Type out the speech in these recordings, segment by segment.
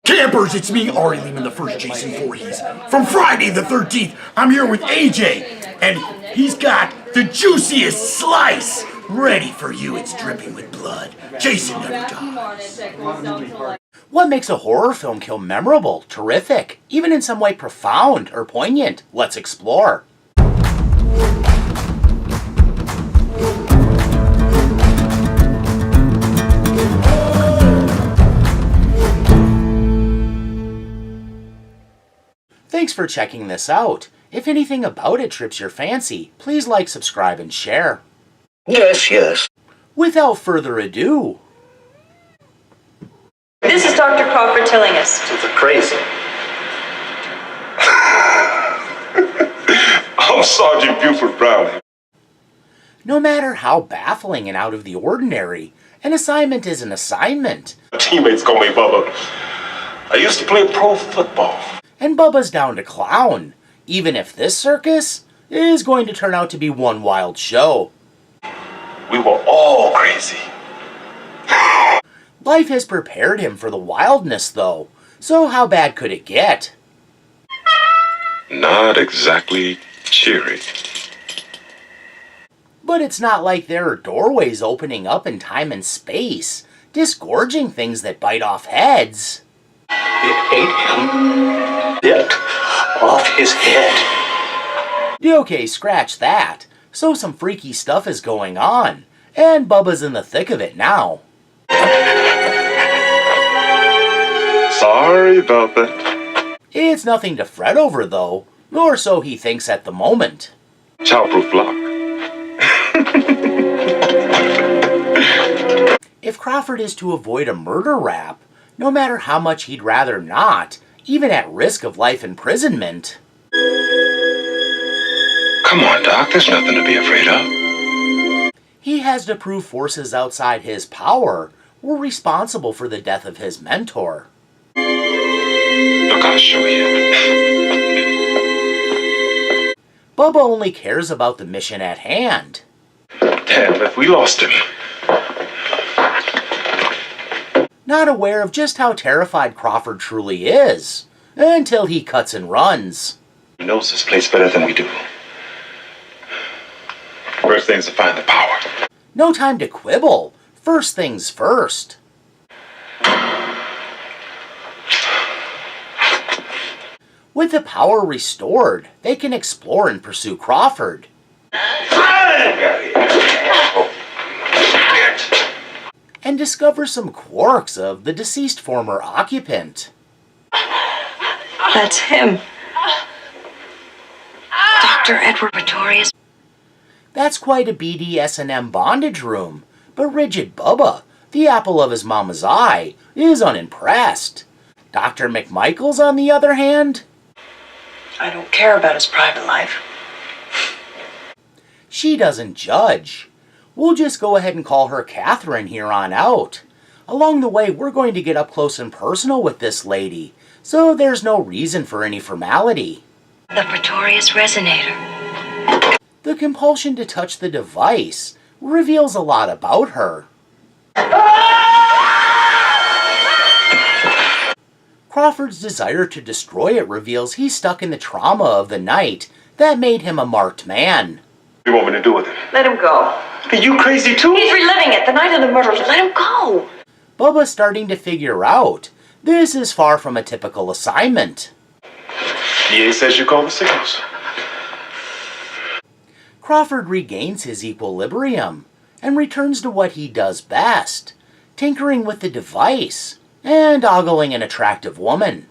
Campers, it's me, Ari Lehman, the first Jason Voorhees. From Friday the 13th, I'm here with AJ, and he's got the juiciest slice ready for you. It's dripping with blood. Jason never dies. What makes a horror film kill memorable, terrific, even in some way profound or poignant? Let's explore. Thanks for checking this out. If anything about it trips your fancy, please like, subscribe, and share. Yes. Without further ado... This is Dr. Crawford telling us. It's crazy. I'm Sergeant Buford Brownlee. No matter how baffling and out of the ordinary, an assignment is an assignment. My teammates call me Bubba. I used to play pro football. And Bubba's down to clown, even if this circus is going to turn out to be one wild show. We were all crazy. Life has prepared him for the wildness, though, so how bad could it get? Not exactly cheery. But it's not like there are doorways opening up in time and space, disgorging things that bite off heads. It ate him. Bit off his head. Okay, scratch that. So some freaky stuff is going on, and Bubba's in the thick of it now. Sorry about that. It's nothing to fret over, though, or so he thinks at the moment. Childproof block. If Crawford is to avoid a murder rap, no matter how much he'd rather not, even at risk of life imprisonment... Come on, Doc, there's nothing to be afraid of. He has to prove forces outside his power were responsible for the death of his mentor. Look, I'll show you. Bubba only cares about the mission at hand. Damn, if we lost him. Not aware of just how terrified Crawford truly is, until he cuts and runs. He knows this place better than we do. First thing's to find the power. No time to quibble. First things first. With the power restored, they can explore and pursue Crawford. And discover some quirks of the deceased former occupant. That's him. Dr. Edward Pretorius. That's quite a BDSM bondage room, but rigid Bubba, the apple of his mama's eye, is unimpressed. Dr. McMichaels, on the other hand... I don't care about his private life. She doesn't judge. We'll just go ahead and call her Catherine here on out. Along the way, we're going to get up close and personal with this lady, so there's no reason for any formality. The Pretorius Resonator. The compulsion to touch the device reveals a lot about her. Crawford's desire to destroy it reveals he's stuck in the trauma of the night that made him a marked man. What do you want me to do with him? Let him go. Are you crazy too? He's reliving it, the night of the murder. Let him go. Bubba's starting to figure out this is far from a typical assignment. EA says you call the signals. Crawford regains his equilibrium and returns to what he does best, tinkering with the device and ogling an attractive woman.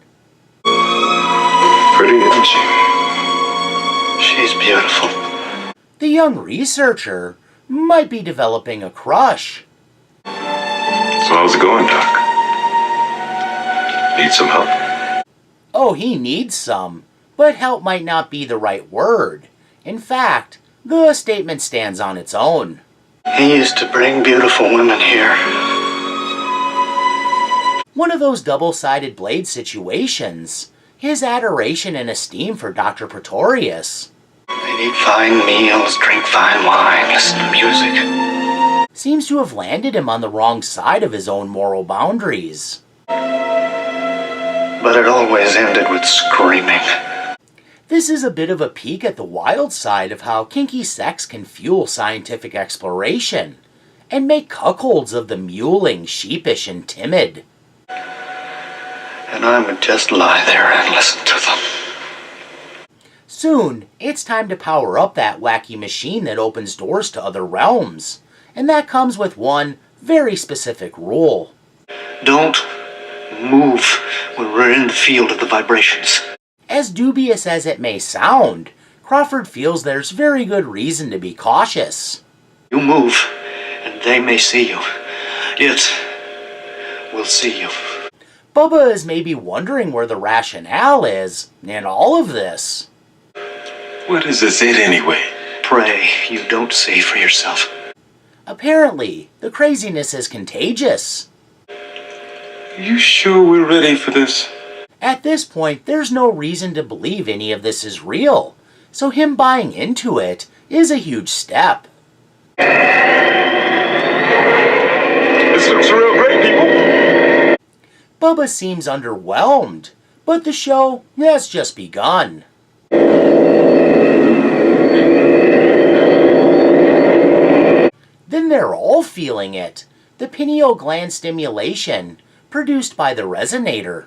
Pretty, isn't she? She's beautiful. The young researcher might be developing a crush. So how's it going, Doc? Need some help? Oh, he needs some, but help might not be the right word. In fact, the statement stands on its own. He used to bring beautiful women here. One of those double-sided blade situations, his adoration and esteem for Dr. Pretorius. They'd eat fine meals, drink fine wine, listen to music. Seems to have landed him on the wrong side of his own moral boundaries. but it always ended with screaming. This is a bit of a peek at the wild side of how kinky sex can fuel scientific exploration and make cuckolds of the mewling, sheepish, and timid. And I would just lie there and listen to them. Soon, it's time to power up that wacky machine that opens doors to other realms, and that comes with one very specific rule. Don't move when we're in the field of the vibrations. As dubious as it may sound, Crawford feels there's very good reason to be cautious. You move, and they may see you. It will see you. Bubba is maybe wondering where the rationale is in all of this. What is this it anyway? Pray you don't see for yourself. Apparently, the craziness is contagious. You sure we're ready for this? At this point, there's no reason to believe any of this is real, so him buying into it is a huge step. This looks real great, people. Bubba seems underwhelmed, but the show has just begun. Then they're all feeling it, the pineal gland stimulation produced by the resonator.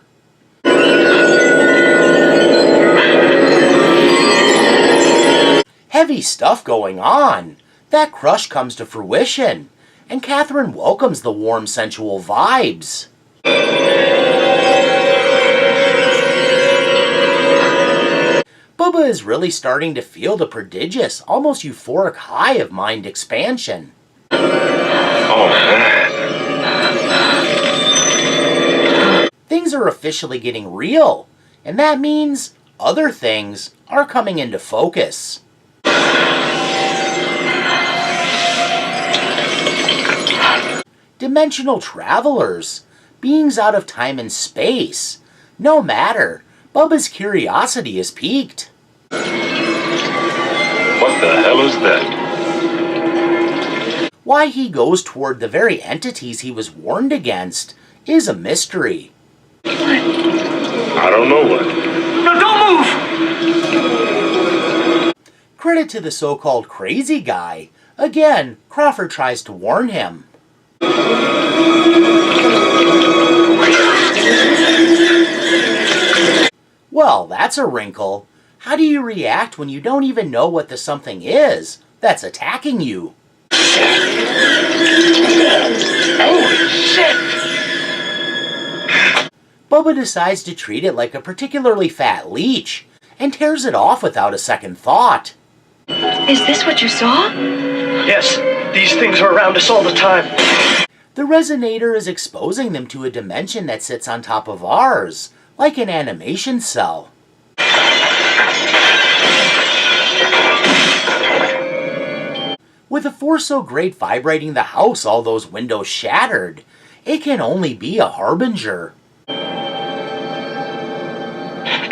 Heavy stuff going on. That crush comes to fruition, and Catherine welcomes the warm, sensual vibes. Bubba is really starting to feel the prodigious, almost euphoric high of mind expansion. Oh, man. Things are officially getting real, and that means other things are coming into focus. Dimensional travelers, beings out of time and space. No matter, Bubba's curiosity is piqued. What the hell is that? Why he goes toward the very entities he was warned against is a mystery. I don't know what. No, don't move! Credit to the so-called crazy guy. Again, Crawford tries to warn him. Well, that's a wrinkle. How do you react when you don't even know what the something is that's attacking you? Holy shit! Bubba decides to treat it like a particularly fat leech and tears it off without a second thought. Is this what you saw? Yes, these things are around us all the time. The resonator is exposing them to a dimension that sits on top of ours, like an animation cell. With a force so great vibrating the house all those windows shattered, it can only be a harbinger.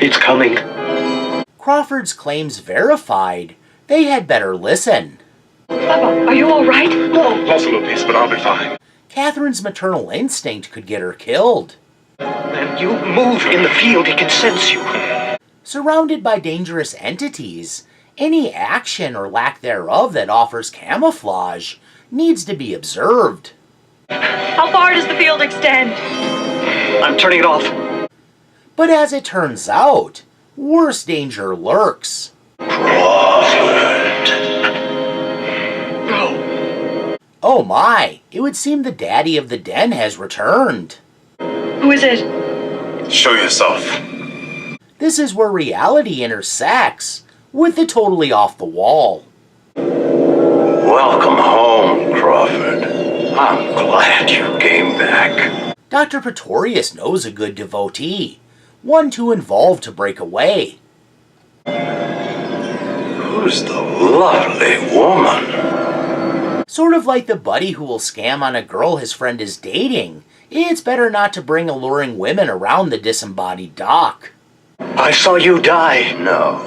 It's coming. Crawford's claims verified. They had better listen. Bubba, are you all right? No, lost a little piece, but I'll be fine. Catherine's maternal instinct could get her killed. And you move in the field, he can sense you. Surrounded by dangerous entities, any action or lack thereof that offers camouflage needs to be observed. How far does the field extend? I'm turning it off. But as it turns out, worse danger lurks. Oh my, it would seem the daddy of the den has returned. Who is it? Show yourself. This is where reality intersects with the totally off the wall. Welcome home, Crawford. I'm glad you came back. Dr. Pretorius knows a good devotee, one too involved to break away. Who's the lovely woman? Sort of like the buddy who will scam on a girl his friend is dating. It's better not to bring alluring women around the disembodied doc. I saw you die. No,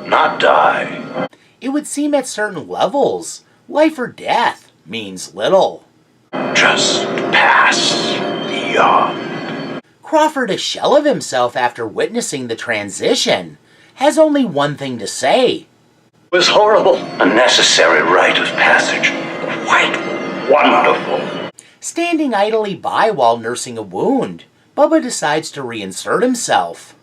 not die. It would seem at certain levels, life or death means little. Just pass beyond. Crawford, a shell of himself after witnessing the transition, has only one thing to say. It was horrible. A necessary rite of passage. Quite wonderful. Standing idly by while nursing a wound, Bubba decides to reinsert himself.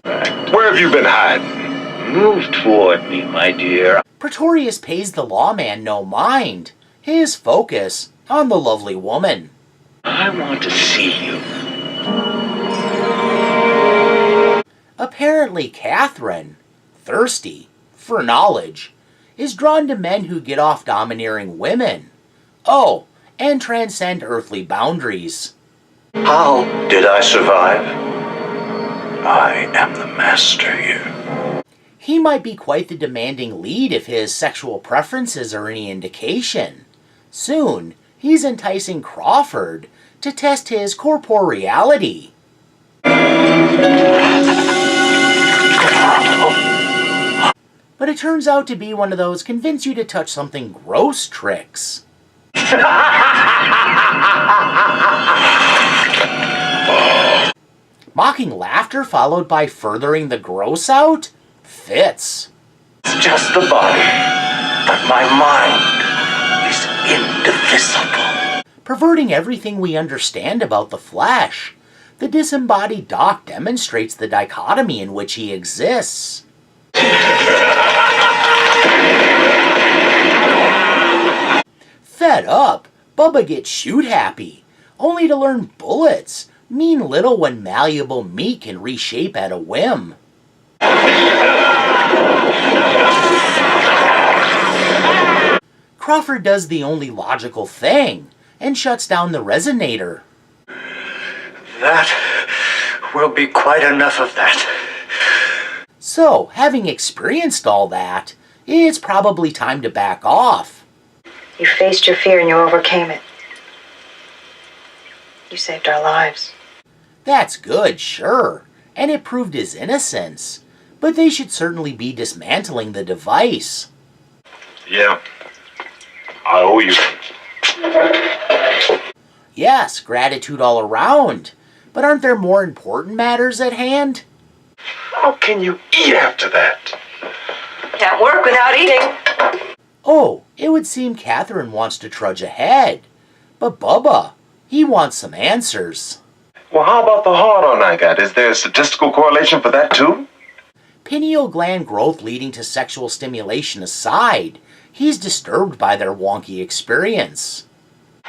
Where have you been hiding? Move toward me, my dear. Pretorius pays the lawman no mind, his focus on the lovely woman. I want to see you. Apparently Catherine, thirsty for knowledge, is drawn to men who get off domineering women. Oh, and transcend earthly boundaries. How did I survive? I am the master here. He might be quite the demanding lead if his sexual preferences are any indication. Soon, he's enticing Crawford to test his corporeality. But it turns out to be one of those convince you to touch something gross tricks. Mocking laughter followed by furthering the gross out? Fits. It's just the body, but my mind is indivisible. Perverting everything we understand about the flesh, the disembodied Doc demonstrates the dichotomy in which he exists. Fed up, Bubba gets shoot happy, only to learn bullets mean little when malleable meat can reshape at a whim. Crawford does the only logical thing and shuts down the resonator. That will be quite enough of that. So, having experienced all that, it's probably time to back off. You faced your fear and you overcame it. You saved our lives. That's good, sure, and it proved his innocence, but they should certainly be dismantling the device. Yeah. I owe you. Yes, gratitude all around, but aren't there more important matters at hand? How can you eat after that? Can't work without eating. Oh, it would seem Catherine wants to trudge ahead, but Bubba, he wants some answers. Well, how about the hard-on I got? Is there a statistical correlation for that too? Pineal gland growth leading to sexual stimulation aside, he's disturbed by their wonky experience.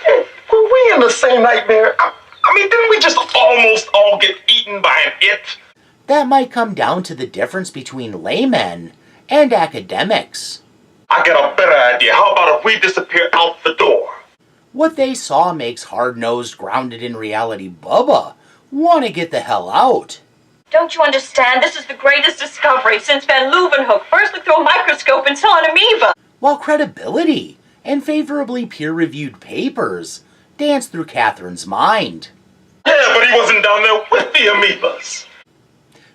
Were we in the same nightmare? I mean, didn't we just almost all get eaten by an it? That might come down to the difference between laymen and academics. I got a better idea. How about if we disappear out the door? What they saw makes hard-nosed, grounded-in-reality Bubba want to get the hell out. Don't you understand? This is the greatest discovery since Van Leeuwenhoek first looked through a microscope and saw an amoeba. While credibility and favorably peer-reviewed papers dance through Catherine's mind. Yeah, but he wasn't down there with the amoebas.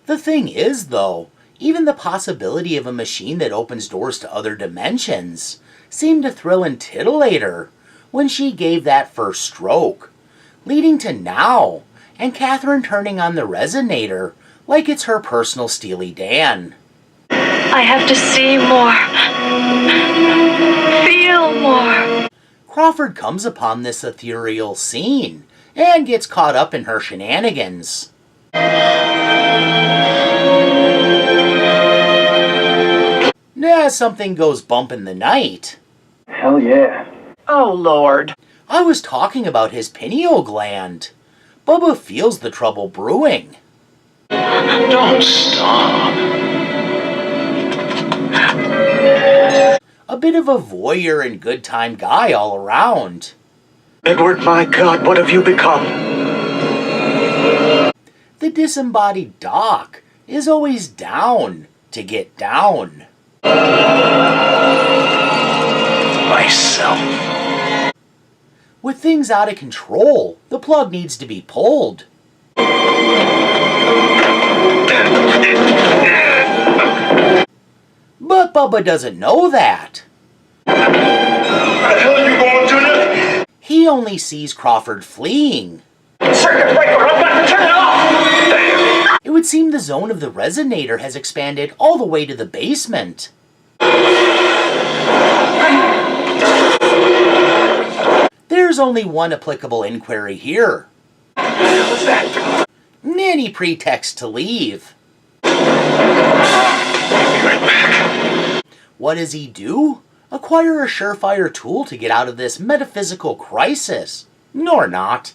The thing is, though, even the possibility of a machine that opens doors to other dimensions seemed to thrill and titillate her when she gave that first stroke, leading to now, and Catherine turning on the resonator like it's her personal Steely Dan. I have to see more. Feel more. Crawford comes upon this ethereal scene and gets caught up in her shenanigans. Something goes bump in the night. Hell yeah. Oh, Lord. I was talking about his pineal gland. Bubba feels the trouble brewing. Don't stop. A bit of a voyeur and good time guy all around. Edward, my God, what have you become? The disembodied Doc is always down to get down. Myself. With things out of control, the plug needs to be pulled. But Bubba doesn't know that. Where the hell are you going, Junior? He only sees Crawford fleeing. circuit breaker. I've got to turn it off. Damn. It would seem the zone of the resonator has expanded all the way to the basement. There's only one applicable inquiry here. What's that? Any pretext to leave. Be right back. What does he do? Acquire a surefire tool to get out of this metaphysical crisis. Nor not.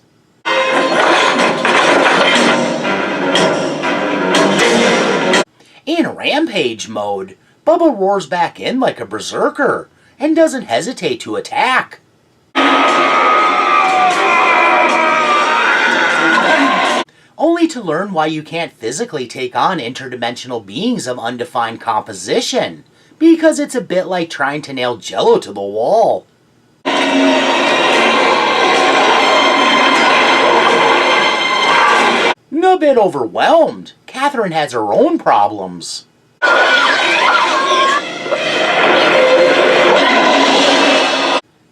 In rampage mode, Bubba roars back in like a berserker and doesn't hesitate to attack. Only to learn why you can't physically take on interdimensional beings of undefined composition, because it's a bit like trying to nail Jello to the wall. A bit overwhelmed. Catherine has her own problems.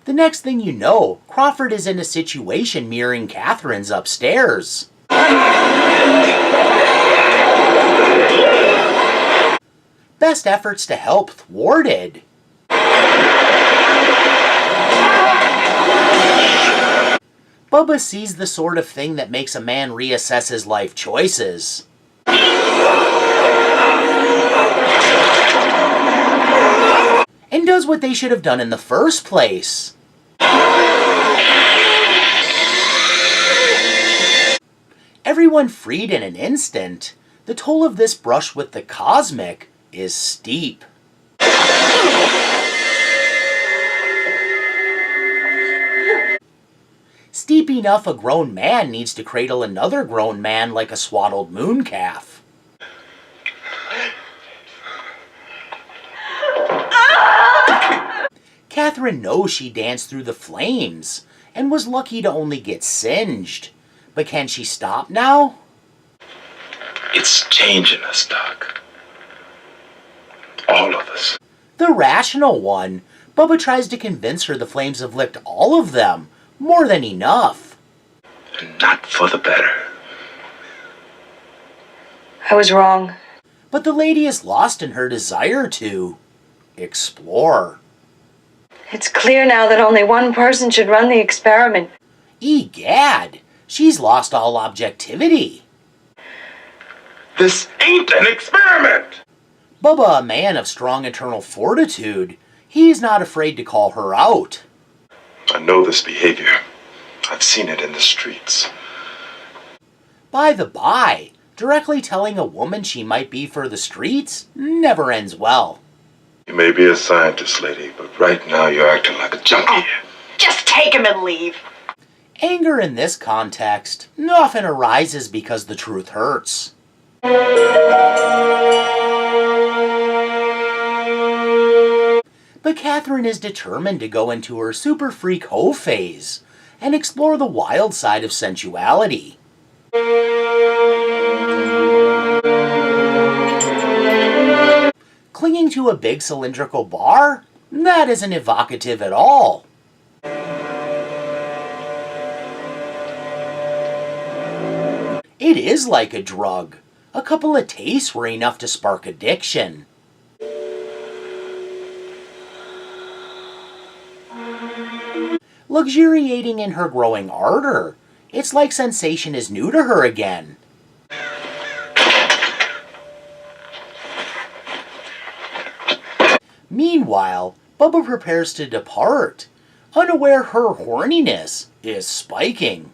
The next thing you know, Crawford is in a situation mirroring Catherine's upstairs. Best efforts to help thwarted. Bubba sees the sort of thing that makes a man reassess his life choices. And does what they should have done in the first place. Everyone freed in an instant. The toll of this brush with the cosmic is steep. Steep enough a grown man needs to cradle another grown man like a swaddled mooncalf. Catherine knows she danced through the flames and was lucky to only get singed. But can she stop now? It's changing us, Doc. All of us. The rational one, Bubba tries to convince her the flames have licked all of them. More than enough. And not for the better. I was wrong. But the lady is lost in her desire to explore. It's clear now that only one person should run the experiment. Egad, she's lost all objectivity. This ain't an experiment! Bubba, a man of strong internal fortitude, he's not afraid to call her out. I know this behavior. I've seen it in the streets. By the by, directly telling a woman she might be for the streets never ends well. You may be a scientist, lady, but right now you're acting like a junkie. Just take him and leave. Anger in this context often arises because the truth hurts. But Catherine is determined to go into her super freak hoe phase and explore the wild side of sensuality. Clinging to a big cylindrical bar? That isn't evocative at all. It is like a drug. A couple of tastes were enough to spark addiction. Luxuriating in her growing ardor, it's like sensation is new to her again. Meanwhile, Bubba prepares to depart, unaware her horniness is spiking.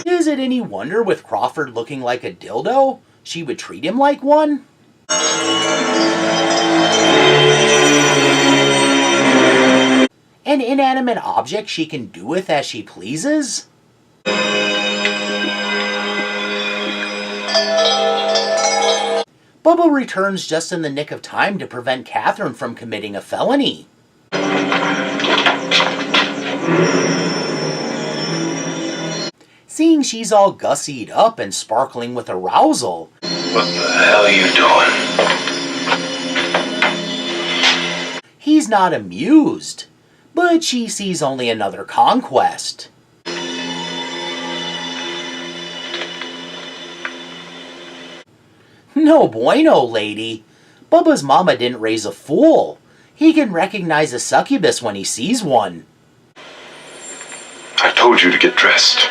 Is it any wonder with Crawford looking like a dildo, she would treat him like one? An inanimate object she can do with as she pleases? Bubba returns just in the nick of time to prevent Catherine from committing a felony. Seeing she's all gussied up and sparkling with arousal, What the hell are you doing? he's not amused. but she sees only another conquest. No bueno, lady. Bubba's mama didn't raise a fool. He can recognize a succubus when he sees one. I told you to get dressed.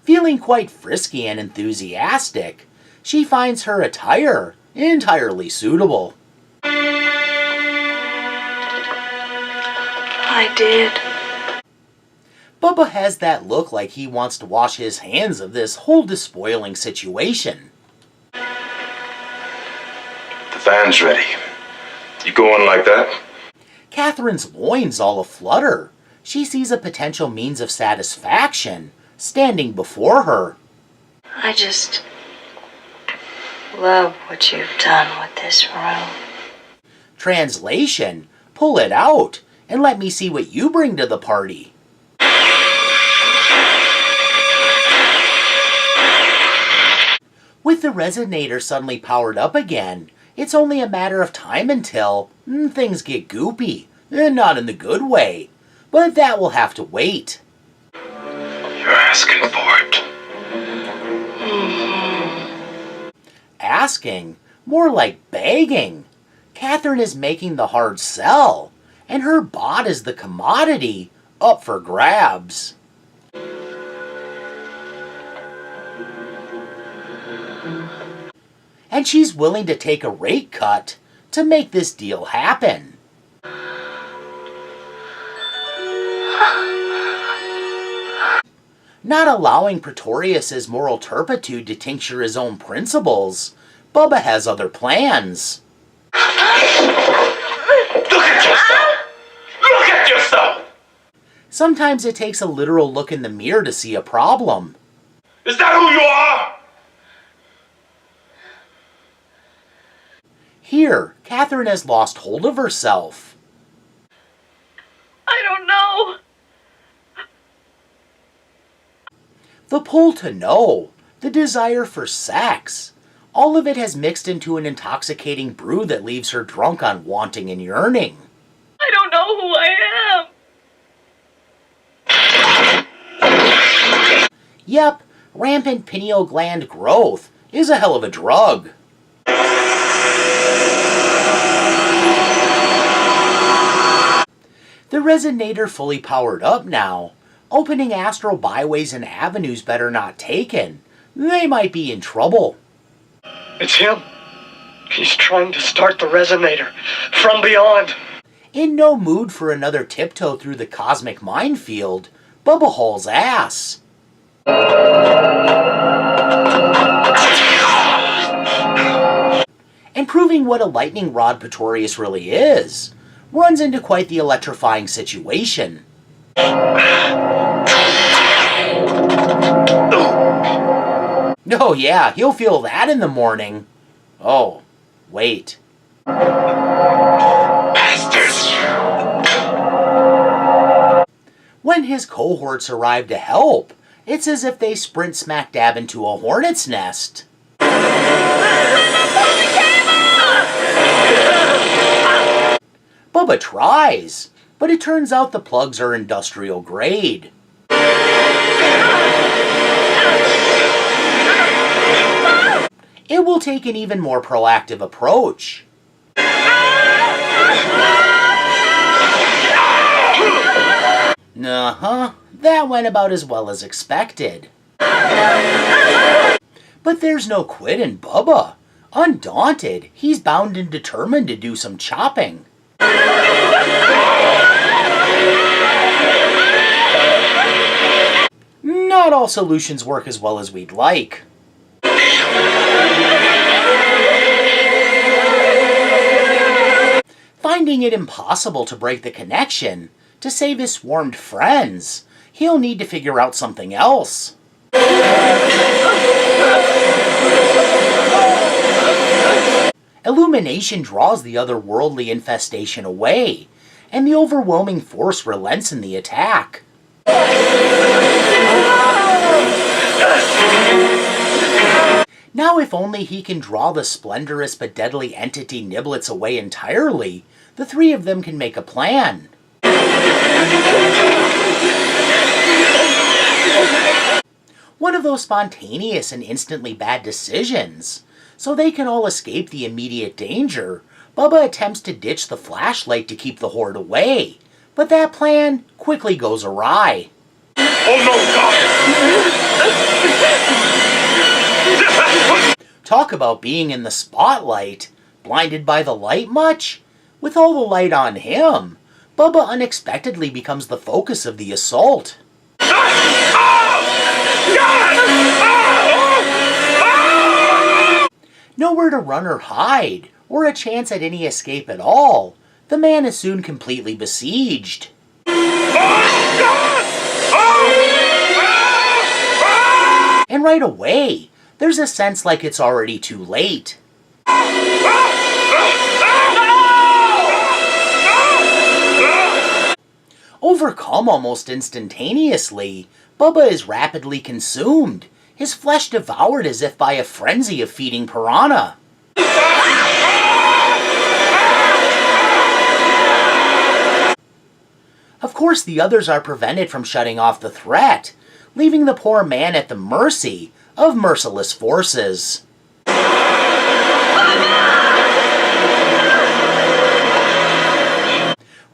Feeling quite frisky and enthusiastic, she finds her attire entirely suitable. I did. Bubba has that look like he wants to wash his hands of this whole despoiling situation. The van's ready. You going like that? Catherine's loins all aflutter. She sees a potential means of satisfaction standing before her. I just love what you've done with this room. Translation: pull it out and let me see what you bring to the party. With the resonator suddenly powered up again, it's only a matter of time until things get goopy, and not in the good way. But that will have to wait. You're asking for it. Asking? More like begging. Catherine is making the hard sell, and her bot is the commodity up for grabs. And she's willing to take a rate cut to make this deal happen. Not allowing Pretorius's moral turpitude to tincture his own principles, Bubba has other plans. Look at yourself! Look at yourself! Sometimes it takes a literal look in the mirror to see a problem. Is that who you are? Here, Catherine has lost hold of herself. I don't know. The pull to know, the desire for sex, all of it has mixed into an intoxicating brew that leaves her drunk on wanting and yearning. I don't know who I am. Yep, rampant pineal gland growth is a hell of a drug. The resonator fully powered up now, opening astral byways and avenues better not taken. They might be in trouble. It's him. He's trying to start the resonator from beyond. In no mood for another tiptoe through the cosmic minefield, Bubba hauls ass. And proving what a lightning rod Pretorius really is, runs into quite the electrifying situation. Oh yeah, he'll feel that in the morning. Oh, wait. Bastards! When his cohorts arrive to help, it's as if they sprint smack dab into a hornet's nest. Bubba tries, but it turns out the plugs are industrial grade. It will take an even more proactive approach. Uh-huh, that went about as well as expected. But there's no quit in Bubba. Undaunted, he's bound and determined to do some chopping. Not all solutions work as well as we'd like. Finding it impossible to break the connection, to save his swarmed friends, he'll need to figure out something else. Illumination draws the otherworldly infestation away, and the overwhelming force relents in the attack. Now if only he can draw the splendorous but deadly entity Niblets away entirely, the three of them can make a plan. One of those spontaneous and instantly bad decisions. So they can all escape the immediate danger, Bubba attempts to ditch the flashlight to keep the horde away. But that plan quickly goes awry. Oh no, God! Talk about being in the spotlight. Blinded by the light much? With all the light on him, Bubba unexpectedly becomes the focus of the assault. Nowhere to run or hide, or a chance at any escape at all, the man is soon completely besieged. And right away, there's a sense like it's already too late. Overcome almost instantaneously, Bubba is rapidly consumed, his flesh devoured as if by a frenzy of feeding piranha. Of course, the others are prevented from shutting off the threat, leaving the poor man at the mercy of merciless forces.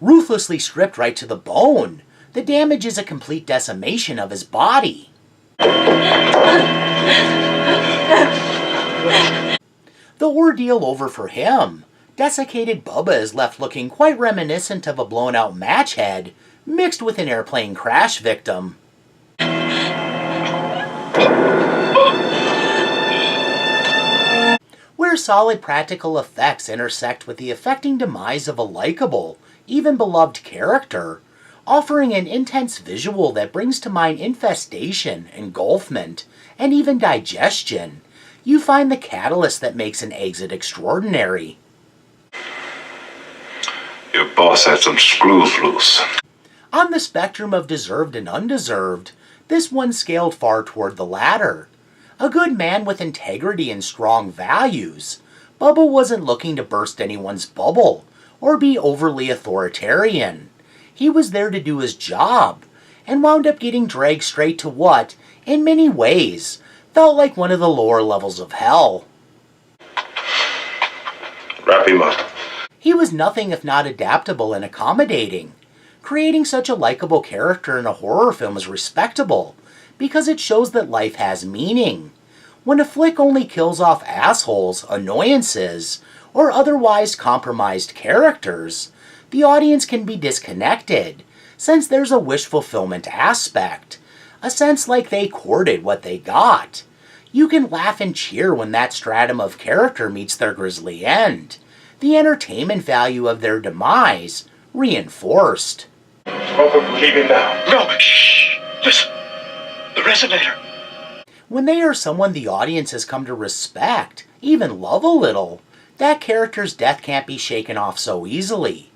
Ruthlessly stripped right to the bone, the damage is a complete decimation of his body. The ordeal over for him. Desiccated Bubba is left looking quite reminiscent of a blown-out match head, mixed with an airplane crash victim. Where solid practical effects intersect with the affecting demise of a likable, even beloved character, offering an intense visual that brings to mind infestation, engulfment, and even digestion, you find the catalyst that makes an exit extraordinary. Your boss had some screws loose. On the spectrum of deserved and undeserved, this one scaled far toward the latter. A good man with integrity and strong values, Bubba wasn't looking to burst anyone's bubble or be overly authoritarian. He was there to do his job, and wound up getting dragged straight to what, in many ways, felt like one of the lower levels of hell. Wrap him up. He was nothing if not adaptable and accommodating. Creating such a likable character in a horror film is respectable, because it shows that life has meaning. When a flick only kills off assholes, annoyances, or otherwise compromised characters, the audience can be disconnected, since there's a wish fulfillment aspect, a sense like they courted what they got. You can laugh and cheer when that stratum of character meets their grisly end, the entertainment value of their demise reinforced. Leave him now. No, shh! Listen! The resonator! When they are someone the audience has come to respect, even love a little, that character's death can't be shaken off so easily.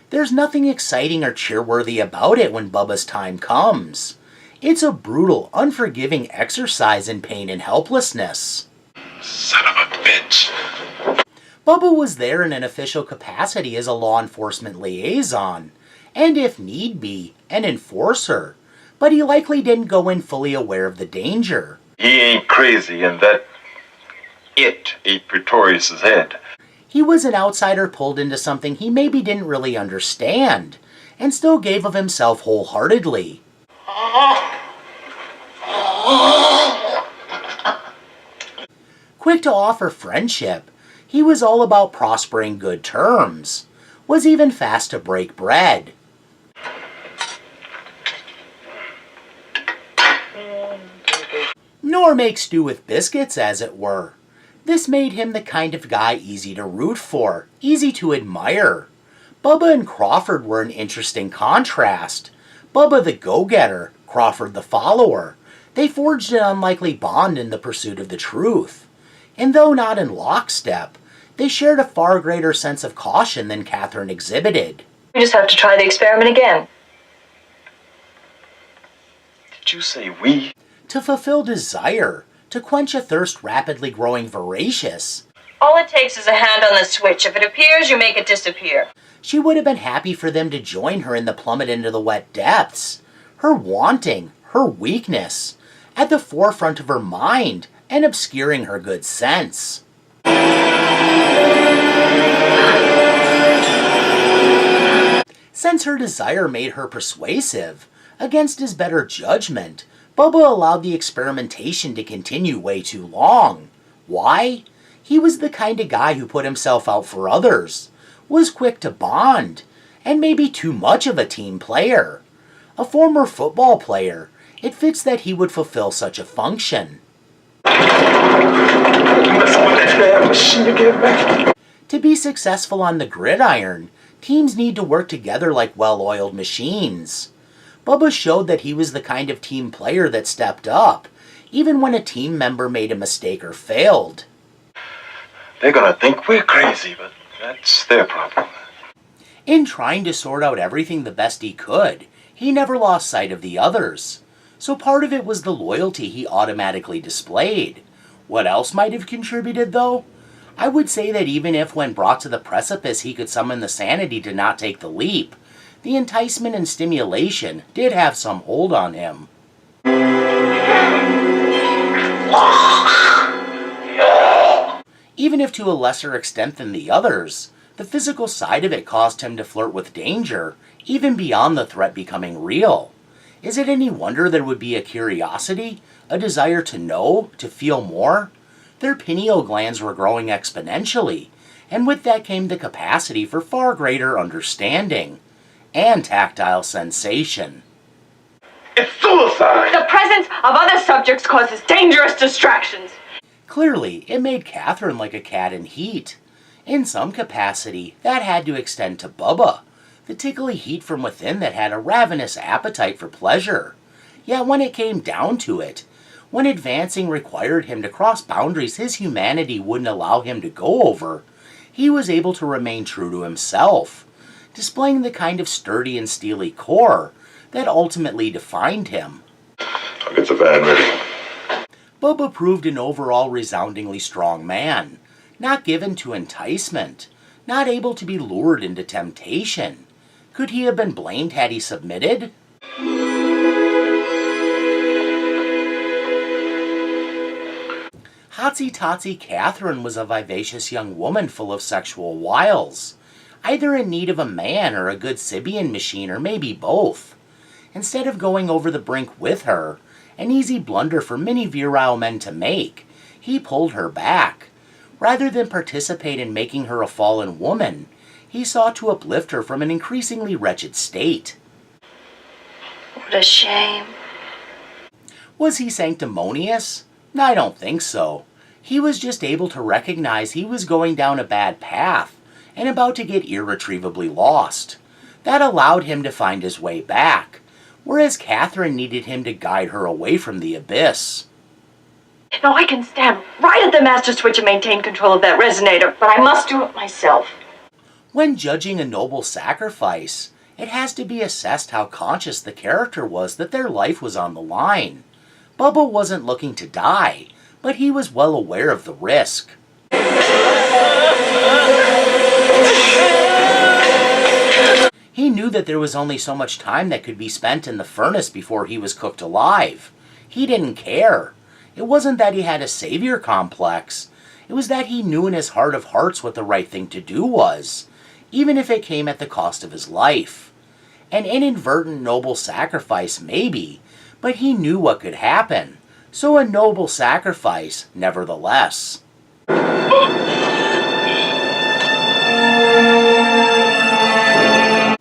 There's nothing exciting or cheerworthy about it when Bubba's time comes. It's a brutal, unforgiving exercise in pain and helplessness. Son of a bitch! Bubba was there in an official capacity as a law enforcement liaison, and if need be, an enforcer, but he likely didn't go in fully aware of the danger. He ain't crazy, and that it ate Pretorius' head. He was an outsider pulled into something he maybe didn't really understand, and still gave of himself wholeheartedly. Quick to offer friendship, he was all about prospering good terms, was even fast to break bread. Nor make stew with biscuits, as it were. This made him the kind of guy easy to root for, easy to admire. Bubba and Crawford were an interesting contrast. Bubba the go-getter, Crawford the follower. They forged an unlikely bond in the pursuit of the truth. And though not in lockstep, they shared a far greater sense of caution than Catherine exhibited. We just have to try the experiment again. Did you say we? To fulfill desire, to quench a thirst rapidly growing voracious. All it takes is a hand on the switch. If it appears, you make it disappear. She would have been happy for them to join her in the plummet into the wet depths. Her wanting, her weakness, at the forefront of her mind and obscuring her good sense. Since her desire made her persuasive, against his better judgment, Bubba allowed the experimentation to continue way too long. Why? He was the kind of guy who put himself out for others, was quick to bond, and maybe too much of a team player. A former football player, it fits that he would fulfill such a function. To be successful on the gridiron, teams need to work together like well-oiled machines. Bubba showed that he was the kind of team player that stepped up, even when a team member made a mistake or failed. They're gonna think we're crazy, but that's their problem. In trying to sort out everything the best he could, he never lost sight of the others. So part of it was the loyalty he automatically displayed. What else might have contributed, though? I would say that even if when brought to the precipice he could summon the sanity to not take the leap, the enticement and stimulation did have some hold on him. Even if to a lesser extent than the others, the physical side of it caused him to flirt with danger, even beyond the threat becoming real. Is it any wonder there would be a curiosity, a desire to know, to feel more? Their pineal glands were growing exponentially, and with that came the capacity for far greater understanding and tactile sensation. It's suicide! The presence of other subjects causes dangerous distractions. Clearly, it made Catherine like a cat in heat. In some capacity, that had to extend to Bubba, the tickly heat from within that had a ravenous appetite for pleasure. Yet when it came down to it, when advancing required him to cross boundaries his humanity wouldn't allow him to go over, he was able to remain true to himself, displaying the kind of sturdy and steely core that ultimately defined him. I'll get the van ready. Bubba proved an overall resoundingly strong man, not given to enticement, not able to be lured into temptation. Could he have been blamed had he submitted? Hotsy-totsy Catherine was a vivacious young woman full of sexual wiles, either in need of a man or a good Sibian machine or maybe both. Instead of going over the brink with her, an easy blunder for many virile men to make, he pulled her back. Rather than participate in making her a fallen woman, he sought to uplift her from an increasingly wretched state. What a shame. Was he sanctimonious? I don't think so. He was just able to recognize he was going down a bad path and about to get irretrievably lost. That allowed him to find his way back, whereas Catherine needed him to guide her away from the abyss. Now I can stand right at the master switch and maintain control of that resonator, but I must do it myself. When judging a noble sacrifice, it has to be assessed how conscious the character was that their life was on the line. Bubba wasn't looking to die, but he was well aware of the risk. He knew that there was only so much time that could be spent in the furnace before he was cooked alive. He didn't care. It wasn't that he had a savior complex. It was that he knew in his heart of hearts what the right thing to do was, even if it came at the cost of his life. An inadvertent noble sacrifice, maybe, but he knew what could happen. So a noble sacrifice, nevertheless.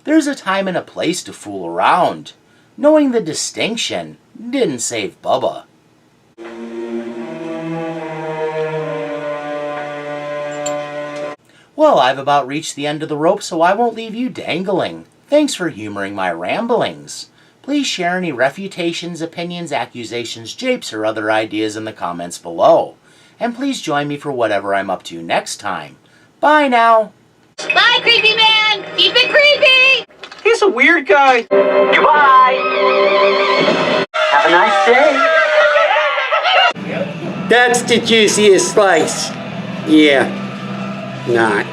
There's a time and a place to fool around. Knowing the distinction didn't save Bubba. Well, I've about reached the end of the rope, so I won't leave you dangling. Thanks for humoring my ramblings. Please share any refutations, opinions, accusations, japes, or other ideas in the comments below. And please join me for whatever I'm up to next time. Bye now! Bye, creepy man! Keep it creepy! He's a weird guy. Goodbye! Have a nice day! That's the juiciest slice. Yeah, not.